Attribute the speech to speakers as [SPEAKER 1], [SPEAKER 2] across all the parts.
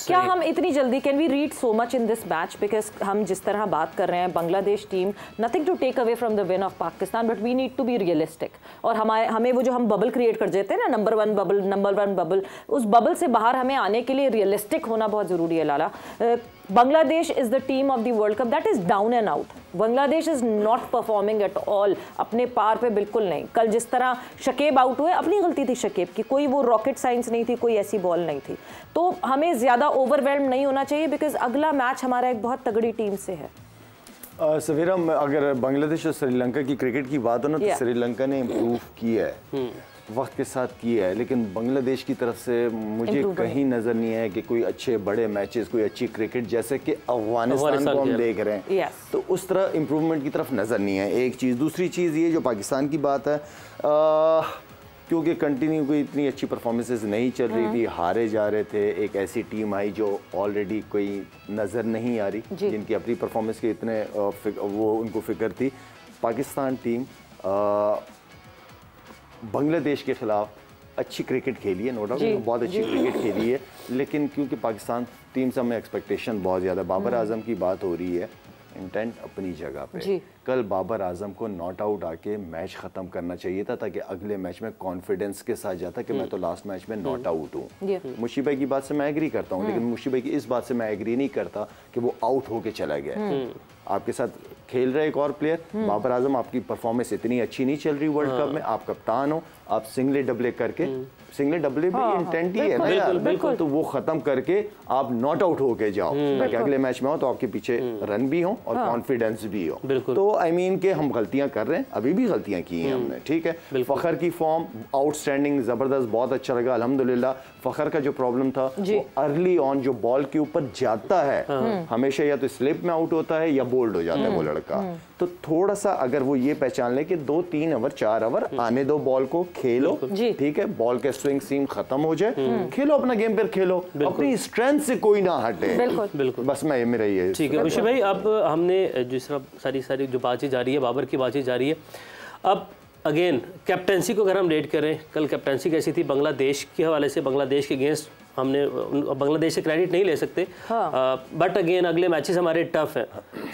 [SPEAKER 1] क्या हम इतनी जल्दी can we read so much in this match, because हम जिस तरह बात कर रहे हैं Bangladesh team, nothing to take away from the win of Pakistan, but we need to be realistic. और हमें वो जो हम बबल क्रिएट कर देते हैं ना, नंबर वन बबल, उस बबल से बाहर हमें आने के लिए रियलिस्टिक होना बहुत ज़रूरी है। लाला, Bangladesh is the team of the world cup that is down and out. Bangladesh is not performing at all, अपने पार पे बिल्कुल नहीं। कल जिस तरह शकीब आउट हुए, अपनी गलती थी शकीब की, कोई वो रॉकेट साइंस नहीं थी, कोई ऐसी बॉल नहीं थी। तो हमें ज़्यादा ओवरवेल्म नहीं होना चाहिए, बिकॉज अगला मैच हमारा एक बहुत तगड़ी टीम से है।
[SPEAKER 2] सवेरा, अगर बांग्लादेश और श्रीलंका की क्रिकेट की बात हो ना, तो श्रीलंका ने इम्प्रूव किया है, वक्त के साथ किया है, लेकिन बांग्लादेश की तरफ से मुझे कहीं नज़र नहीं है कि कोई अच्छे बड़े मैचेस, कोई अच्छी क्रिकेट जैसे कि अफगानिस्तान को हम देख रहे हैं, तो उस तरह इम्प्रूवमेंट की तरफ नज़र नहीं है। एक चीज़, दूसरी चीज़ ये जो पाकिस्तान की बात है, क्योंकि कंटिन्यू कोई इतनी अच्छी परफॉर्मेंसेस नहीं चल रही थी, हारे जा रहे थे, एक ऐसी टीम आई जो ऑलरेडी कोई नज़र नहीं आ रही, जिनकी अपनी परफॉर्मेंस के इतने वो उनको फिक्र थी। पाकिस्तान टीम बांग्लादेश के खिलाफ अच्छी क्रिकेट खेली है, नो डाउट बहुत अच्छी क्रिकेट खेली है, लेकिन क्योंकि पाकिस्तान टीम से हमें एक्सपेक्टेशन बहुत ज़्यादा, बाबर आजम की बात हो रही है, इंटेंट अपनी जगह पे। कल बाबर आजम को नॉट आउट आके मैच ख़त्म करना चाहिए था, ताकि अगले मैच में कॉन्फिडेंस के साथ जाता कि मैं तो लास्ट मैच में नॉट आउट हूँ। मुशीब भाई की बात से मैं एग्री करता हूँ, लेकिन मुशीब भाई की इस बात से मैं एग्री नहीं करता कि वो आउट होके चला गया। आपके साथ खेल रहे एक और प्लेयर बाबर आजम, आपकी परफॉर्मेंस इतनी अच्छी नहीं चल रही वर्ल्ड कप में, आप कप्तान हो, आप सिंगले डबले करके, सिंगले डबले भी इंटेंट ही है ना यार, बिल्कुल, तो वो खत्म करके आप नॉट आउट होके जाओ, ताकि अगले मैच में हो तो आपके पीछे रन भी हो और कॉन्फिडेंस भी हो। तो आई मीन के हम गलतियां कर रहे हैं, अभी भी गलतियां की हैं हमने, ठीक है। फखर की फॉर्म आउटस्टैंडिंग, जबरदस्त, बहुत अच्छा लगा अल्हम्दुलिल्लाह। फखर का जो प्रॉब्लम था वो अर्ली ऑन जो बॉल के ऊपर जाता है, हमेशा या तो स्लिप में आउट होता है या बोल्ड हो जाता है वो लड़का। तो थोड़ा सा अगर वो ये पहचान ले कि 2-3 ओवर 4 ओवर आने दो बॉल को, खेलो, ठीक है, बॉल के स्विंग सीम खत्म हो जाए, खेलो अपना गेम पर खेलो, अपनी स्ट्रेंथ से कोई ना हटे, बिल्कुल, बस मैं मेरा ये
[SPEAKER 3] ठीक है। मुशीब भाई, अब हमने जिस तरह सारी जो बातचीत जा रही है, बाबर की बातचीत जा रही है, अब अगेन कैप्टनसी को अगर हम रेट करें, कल कैप्टनसी कैसी थी बांग्लादेश के हवाले से, बांग्लादेश के अगेंस्ट हमने बांग्लादेश से क्रेडिट नहीं ले सकते, बट अगेन अगले मैचेस हमारे टफ हैं।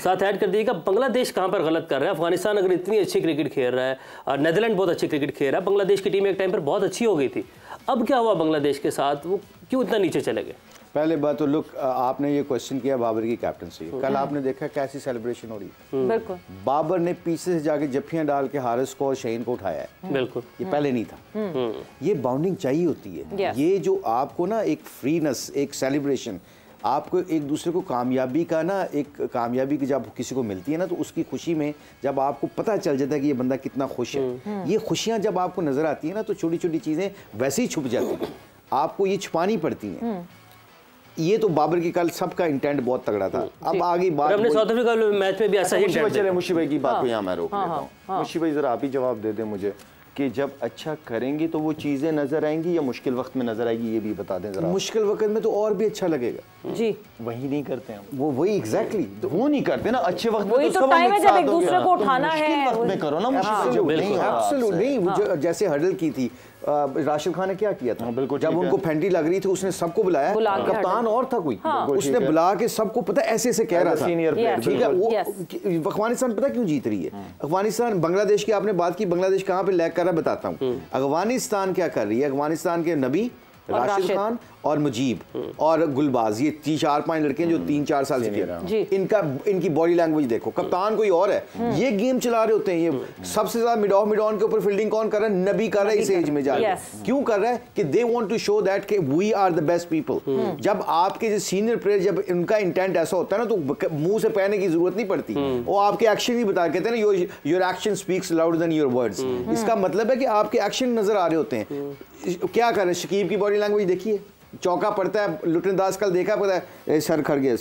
[SPEAKER 3] साथ ऐड कर दीजिएगा बांग्लादेश कहाँ पर गलत कर रहा है। अफगानिस्तान अगर इतनी अच्छी क्रिकेट खेल रहा है, नेदरलैंड बहुत अच्छी क्रिकेट खेल रहा है, बांग्लादेश की टीम एक टाइम पर बहुत अच्छी हो गई थी, अब क्या हुआ बांग्लादेश के साथ, वो क्यों इतना नीचे चले गए?
[SPEAKER 4] पहले बात तो लुक, आपने ये क्वेश्चन किया बाबर की कैप्टनसी, कल आपने देखा कैसी सेलिब्रेशन हो रही है।
[SPEAKER 1] बिल्कुल,
[SPEAKER 4] बाबर ने पीछे से जाके जफ्फियां डाल के हारिस को और शहीन को उठाया है, बिल्कुल, ये पहले नहीं था। ये बाउंडिंग चाहिए होती है, ये जो आपको ना एक फ्रीनेस, एक सेलिब्रेशन, आपको एक दूसरे को कामयाबी का ना, एक कामयाबी की जब किसी को मिलती है ना, तो उसकी खुशी में जब आपको पता चल जाता है कि ये बंदा कितना खुश है, ये खुशियाँ जब आपको नजर आती है ना, तो छोटी छोटी चीज़ें वैसे ही छुप जाती हैं, आपको ये छुपानी पड़ती हैं। ये तो बाबर की कल सबका इंटेंट बहुत तगड़ा था। अब आगे बात,
[SPEAKER 3] हमने साउथ अफ्रीका मैच में भी ऐसा ही
[SPEAKER 2] चले, मुशीब भाई की बात को यहाँ मैं रोक लेता हूँ। मुशीब भाई जरा आप ही जवाब दे दें मुझे कि जब अच्छा करेंगे तो वो चीजें नजर आएंगी या मुश्किल वक्त में नजर आएगी, ये भी बता दें जरा।
[SPEAKER 4] मुश्किल वक्त में तो और भी अच्छा लगेगा
[SPEAKER 1] जी,
[SPEAKER 2] वही नहीं करते हैं
[SPEAKER 4] वो, वही एग्जैक्टली
[SPEAKER 2] तो वो नहीं करते ना। अच्छे वक्त में
[SPEAKER 1] वही तो टाइम है जब एक दूसरे को उठाना है,
[SPEAKER 2] वक्त में करो ना।
[SPEAKER 4] एब्सोल्यूट नहीं, जैसे हडल की थी राशिद खान ने क्या किया था, बिल्कुल, जब उनको फेंटी लग रही थी उसने सबको बुलाया, कप्तान और था कोई, उसने बुला के सबको पता ऐसे ऐसे कह रहा था, सीनियर प्लेयर, ठीक है। वो अफगानिस्तान पता क्यों जीत रही है? अफगानिस्तान, बांग्लादेश की आपने बात की, बांग्लादेश कहाँ पे लैग कर रहा है बताता हूँ। अफगानिस्तान क्या कर रही है, अफगानिस्तान के नबी, राशिद खान और मुजीब और गुलबाज, ये 4-5 लड़के हैं जो 3-4 साल से खेल रहे हैं। इनकी बॉडी लैंग्वेज देखो, कप्तान कोई और है, ये गेम चला रहे होते हैं। ये सबसे ज्यादा मिड ऑन के ऊपर फील्डिंग कौन कर रहा है? नबी कर रहा है इस एज में जाके। क्यों कर रहा है? कि they want to show that कि we are the best people. जब आपके जो सीनियर प्लेयर, जब इनका इंटेंट ऐसा होता है ना, तो मुंह से कहने की जरूरत नहीं पड़ती, वो आपके एक्शन ही बता, कहते हैं ना, your action speaks louder than your words. इसका मतलब है कि आपके एक्शन नजर आ रहे होते हैं। क्या कर रहे हैं? शकीब की बॉडी लैंग्वेज देखिए, चौका पड़ता है, लुटन दास कल देखा, पता है सर खड़ गया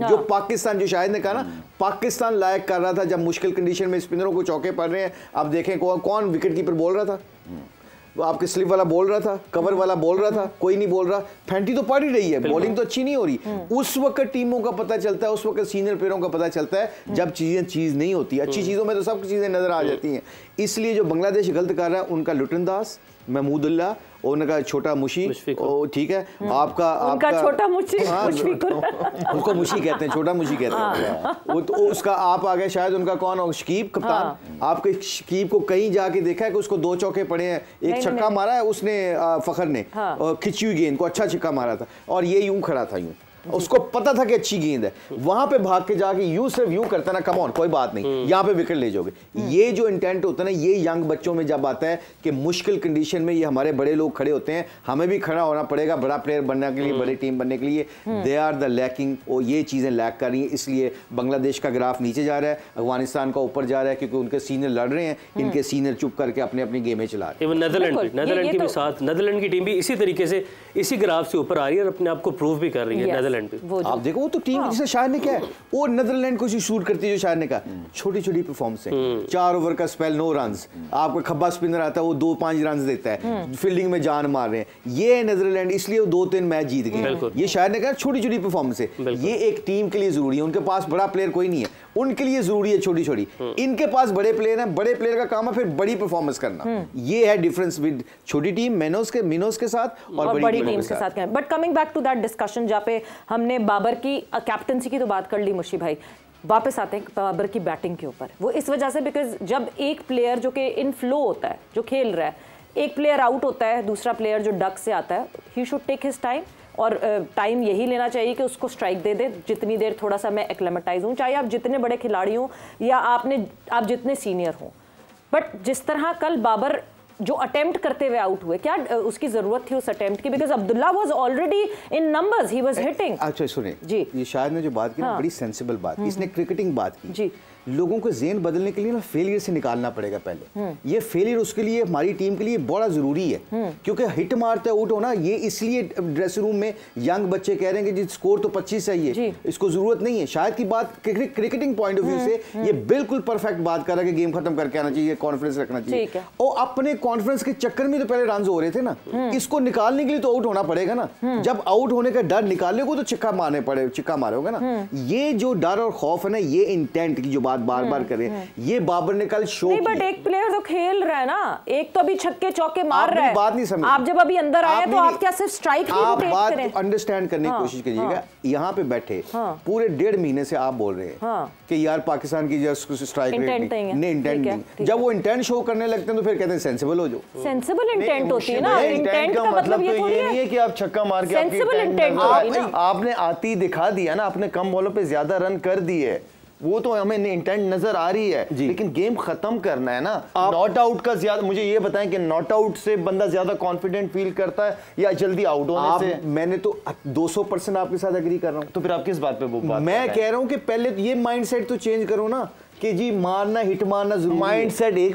[SPEAKER 4] जो पाकिस्तान, जो शायद ने कहा ना, पाकिस्तान लायक कर रहा था जब मुश्किल कंडीशन में स्पिनरों को चौके पड़ रहे हैं। अब देखें कौन विकेट कीपर बोल रहा था, वो आपके स्लिप वाला बोल रहा था, कवर वाला बोल रहा था, कोई नहीं बोल रहा। फेंटी तो पड़ ही रही है, बॉलिंग तो अच्छी नहीं हो रही। उस वक्त टीमों का पता चलता है, उस वक्त सीनियर प्लेयरों का पता चलता है जब चीज नहीं होती। अच्छी चीजों में तो सब चीजें नजर आ जाती हैं। इसलिए जो बांग्लादेश गलत कर रहा है, उनका लुटन दास, महमूदुल्लाह, उनका छोटा मुशी, ठीक है, आपका
[SPEAKER 1] छोटा मुशी,
[SPEAKER 4] उनको मुशी कहते हैं, छोटा मुशी कहते हैं वो, तो उसका आप आ गए शायद, उनका कौन हो, शकीब कप्तान। आपके शकीब को कहीं जाके देखा है कि उसको 2 चौके पड़े हैं, एक छक्का मारा है उसने, फखर ने खिंची हुई गेंद को अच्छा छक्का मारा था, और ये यूं खड़ा था, यूं उसको पता था कि अच्छी गेंद है, वहां पे भाग के जाके यूं सिर्फ यूं करता ना, कम ऑन कोई बात नहीं, यहां पे विकेट ले जाओगे। ये जो इंटेंट होता है ना, ये यंग बच्चों में जब आता है कि मुश्किल कंडीशन में ये हमारे बड़े लोग खड़े होते हैं, हमें भी खड़ा होना पड़ेगा बड़ा प्लेयर बनने के लिए, बड़ी टीम बनने के लिए। दे आर द लैकिंग, और ये चीजें लैक कर रही हैं, इसलिए बांग्लादेश का ग्राफ नीचे जा रहा है, अफगानिस्तान का ऊपर जा रहा है, क्योंकि उनके सीनियर लड़ रहे हैं, इनके सीनियर चुप करके अपनी अपनी गेमें चला रहे हैं।
[SPEAKER 3] नेदरलैंड की भी साथ, नेदरलैंड की टीम भी इसी तरीके से इसी ग्राफ से ऊपर आ रही है और अपने आप को प्रूव भी कर रही है। नेदरलैंड भी
[SPEAKER 4] देखो, वो तो टीम जिसे शायद ने क्या है, वो नेदरलैंड को शूट करती है, जो शायद ने कहा छोटी छोटी परफॉर्मेंस है, 4 ओवर का स्पेल 9 रन, आपको खब्बा स्पिनर आता है वो 2-5 रन देता है, फील्डिंग में जान मार रहे हैं, ये नेदरलैंड, इसलिए वो 2-3 मैच जीत गए। ये शायद ने कहा छोटी छोटी परफॉर्मेंस है, ये एक टीम के लिए जरूरी है, उनके पास बड़ा प्लेयर कोई नहीं है, उनके लिए जरूरी है छोटी छोटी, इनके पास बड़े प्लेयर हैं, बड़े प्लेयर का काम है फिर बड़ी परफॉर्मेंस करना। ये है डिफरेंस विद छोटी टीम मिनोस के साथ और बड़ी टीम के साथ।
[SPEAKER 1] But coming back to that discussion जहाँ पे हमने बाबर की कैप्टनसी की तो बात कर ली मुशी भाई, वापस आते हैं बाबर की बैटिंग के ऊपर। वो इस वजह से बिकॉज जब एक प्लेयर जो कि इन फ्लो होता है, जो खेल रहा है, एक प्लेयर आउट होता है, दूसरा प्लेयर जो डक से आता है, he should take his time, और टाइम यही लेना चाहिए कि उसको स्ट्राइक दे दे जितनी देर थोड़ा सा मैं एक्लेमेटाइज हूँ, चाहे आप जितने बड़े खिलाड़ी हों या आप जितने सीनियर हों। बट जिस तरह कल बाबर जो अटेम्प्ट करते हुए आउट हुए, क्या उसकी जरूरत थी उस अटेम्प्ट की? Because Abdullah was already in numbers, he was hitting.
[SPEAKER 4] अच्छा सुनिए जी, ये शायद ने जो बात की ना, बड़ी सेंसिबल बात की, इसने क्रिकेटिंग बात की
[SPEAKER 1] जी।
[SPEAKER 4] लोगों को ज़हन बदलने के लिए ना फेलियर से निकालना पड़ेगा पहले। ये फेलियर उसके लिए, हमारी टीम के लिए बड़ा जरूरी है, क्योंकि हिट मारते आउट होना, ये इसलिए ड्रेसिंग रूम में यंग बच्चे कह रहे हैं कि स्कोर तो 25 चाहिए, इसको जरूरत नहीं है। शायद की बात क्रिकेटिंग पॉइंट ऑफ व्यू से ये बिल्कुल परफेक्ट बात कर रहा है कि गेम खत्म करके आना चाहिए, कॉन्फिडेंस रखना चाहिए, और अपने कॉन्फिडेंस के चक्कर में तो पहले रन हो रहे थे ना, इसको निकालने के लिए तो आउट होना पड़ेगा ना। जब आउट होने का डर निकाले को तो चिक्का मारोगे ना। ये जो डर और खौफ है ना, ये इंटेंट की जो बात बार बार करें, ये बाबर ने कल शो
[SPEAKER 1] नहीं, बट एक प्लेयर तो खेल रहा है ना, एक तो अभी छक्के चौके मार रहा है।
[SPEAKER 4] बात नहीं समझ,
[SPEAKER 1] आप जब अभी अंदर आए तो आप क्या सिर्फ स्ट्राइक ही
[SPEAKER 4] आप बात अंडरस्टैंड करने की कोशिश कीजिएगा। यहाँ पे बैठे पूरे 1.5 महीने से आप बोल रहे हैं कि यार पाकिस्तान की स्ट्राइक रेट नहीं, इंटेंट नहीं। जब वो इंटेंट शो करने लगते हैं तो फिर कहते हैं सेंसिबल हो जाओ।
[SPEAKER 1] सेंसिबल इंटेंट होती है ना, इंटेंट का मतलब ये
[SPEAKER 2] नहीं है कि आप छक्का मार के,
[SPEAKER 1] सेंसिबल इंटेंट
[SPEAKER 2] आपने आती दिखा दिया ना, आपने कम बॉलों पे ज्यादा रन कर दिए, वो तो हमें इंटेंट नजर आ रही है, लेकिन गेम खत्म करना है ना। नॉट आउट का ज्यादा, मुझे ये बताएं कि नॉट आउट से बंदा ज्यादा कॉन्फिडेंट फील करता है या जल्दी आउट होने से?
[SPEAKER 4] मैंने तो 200% आपके साथ एग्री कर रहा हूं।
[SPEAKER 2] तो फिर आप किस बात पे वो बात
[SPEAKER 4] मैं कह रहा हूं कि पहले ये माइंडसेट तो चेंज करो ना कि जी मारना, हिट मारना जरूरी है।
[SPEAKER 2] माइंडसेट एक